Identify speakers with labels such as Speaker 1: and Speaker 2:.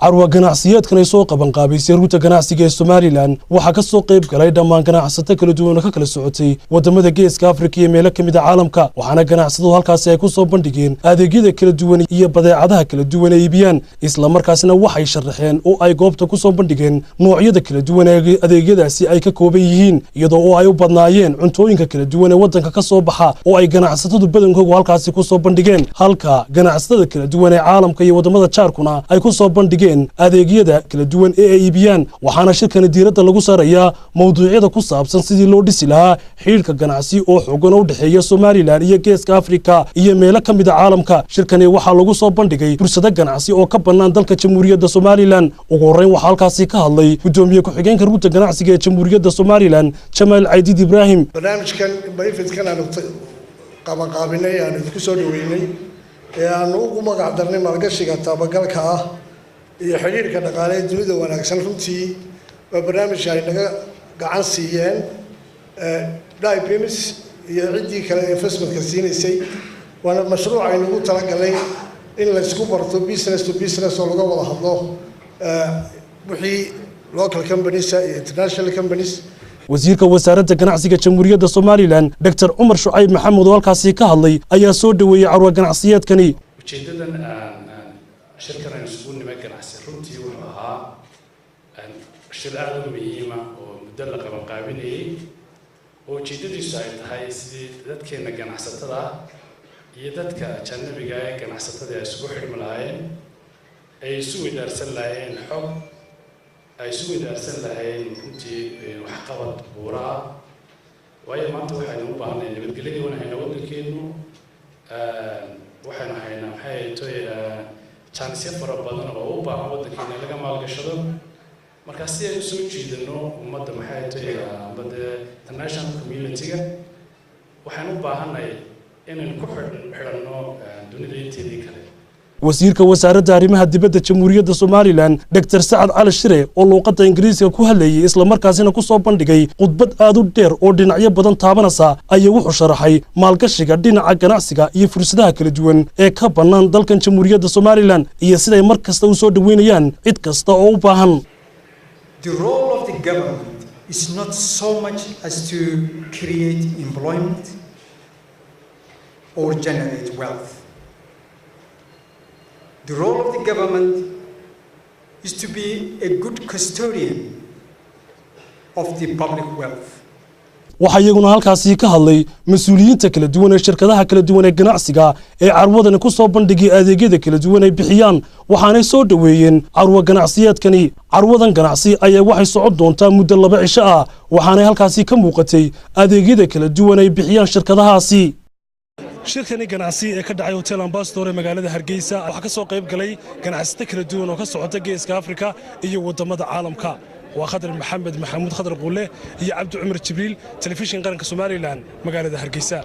Speaker 1: carwa ganacsiyeedkan ay soo qaban qaabaysay ruuta ganacsiga ee Somaliland waxa ka soo qayb galay dhammaan ganacsato kala duwan oo ka kala socotay wadamada Geeska Afrika iyo meelo kamid ah caalamka waxaana ganacsatadu halkaas ay ku soo bandhigeen adeegyada kala duwan iyo badeecadaha kala duwan ay iibiyaan isla markaasna waxay sharaxeen oo ay goobta ku soo bandhigeen noocyada kala duwan ee adeegyadaasi ay ka kooban yihiin iyadoo oo ay u badnaayeen cuntooyinka kala duwan ee wadanka ka soo baxa oo ay ganacsatadu badankoodu halkaas ku soo bandhigeen halka ganacsatada kala duwan ee caalamka iyo wadamada jaarkuna ay ku soo bandhigeen adeegyada kala duwan ee ay iibiyaan waxaana shirkan diiradda lagu saarayaa mowduucyada ku saabsan sidii loo dhisi lahaa xiriirka ganacsi oo xooggan u dhaxeeya Somaliland iyo Geeska Afrika iyo meelo kamid ah caalamka shirkani waxa lagu soo bandhigay fursado ganacsi oo ka bannaan dalka Jamhuuriyadda Somaliland ugu horeyn waxa halkaas ka hadlay gudoomiye ku-xigeenka ruuta ganacsiga ee Jamhuuriyadda Somaliland Jamal Aidid Ibrahim
Speaker 2: barnaamijkan benefitkan aan qabanqaabinay aan isku soo dhaweynay ee aan ugu magac darnay maalgashiga tabagalka ah iyo xiriirka dhaqaale ee dunida wanaagsan runtii waa barnaamij ay naga gacan siiyeen DIPMS iyo ciddii kale investmentka siinaysay waana mashruuc ay nagu talagalay in la isku barto business to business oo laga wada hadlo wixii local companies iyo international companies
Speaker 1: wasiirka wasaaradda ganacsiga Jamhuuriyadda Somaliland Dr. Umar Shucayb Maxamed oo halkaas ka hadlay ayaa soo dhaweeyay carwa ganacsiyeedkani
Speaker 3: ujeedadan shirkan ay isugu nimay ganacsi runtii wuxuu ahaa shir aad u muhiim ah oo muddo la qaban qaabinayay oo ujeedadiisu ay tahay sidii dadkeena ganacsatada iyo dadka ajnabiga ah ee ganacsatada ay isugu xidhmi lahaayeen ay isu wadaarsan lahaayeen xog ay isu wadaarsan lahaayeen runtii waxqabad buura waayo maanta waxaynu u baahanahay nabadgelyo wanaagsan waddankeenu waxaynu haynaa maxay tahay chance fara badan oo u baahan waddankeena laga maalgashado marka si ay soo jiidano ummadda maxay tahay ummadda international community-ga waxaan u baahanahay inaan ku xidhanno dunida inteedii kale
Speaker 1: wasiirka wasaaradda arrimaha dibadda Jamhuuriyadda Somaliland Dr. Saad Al Shire oo luqadda Ingiriisiga ku hadlayay isla markaasina ku soo bandhigay khudbad aad u dheer oo dhinacyo badan taabanaysa ayaa wuxuu sharaxay maalgashiga dhinaca ganacsiga iyo fursadaha kala duwan ee ka bannaan dalkan Jamhuuriyadda Somaliland iyo siday mar kasta u soo dhaweynayaan cid kasta oo u baahan
Speaker 4: The role of the government is not so much as to create employment or generate wealth. The role of the government is to be a good custodian of the public wealth.
Speaker 1: waxa iyaguna halkaas ka hadlay mas'uuliyiinta kala duwan ee shirkadaha kala duwan ee ganacsiga ee carwadani ku soo bandhigay adeegyada kala duwan ay bixiyaan waxaanay soo dhaweeyeen carwa ganacsiyeedkani carwadan ganacsi ayaa waxay socod doontaa muddo 2 cisho ah waxaanay halkaas ka muuqatay adeegyada kala duwan ay bixiyaan shirkadahaasi shirkani ganacsi ee ka dhacay Hotel Ambassador ee magaalada Hargeysa waxa ka soo qayb galay ganacsato kala duwan oo ka socota Geeska Afrika iyo wadamada caalamka وخضر محمد محمود خضر قوله يا عبد عمر جبريل تلفزيون قرن Somaliland مقالة هرقيسة.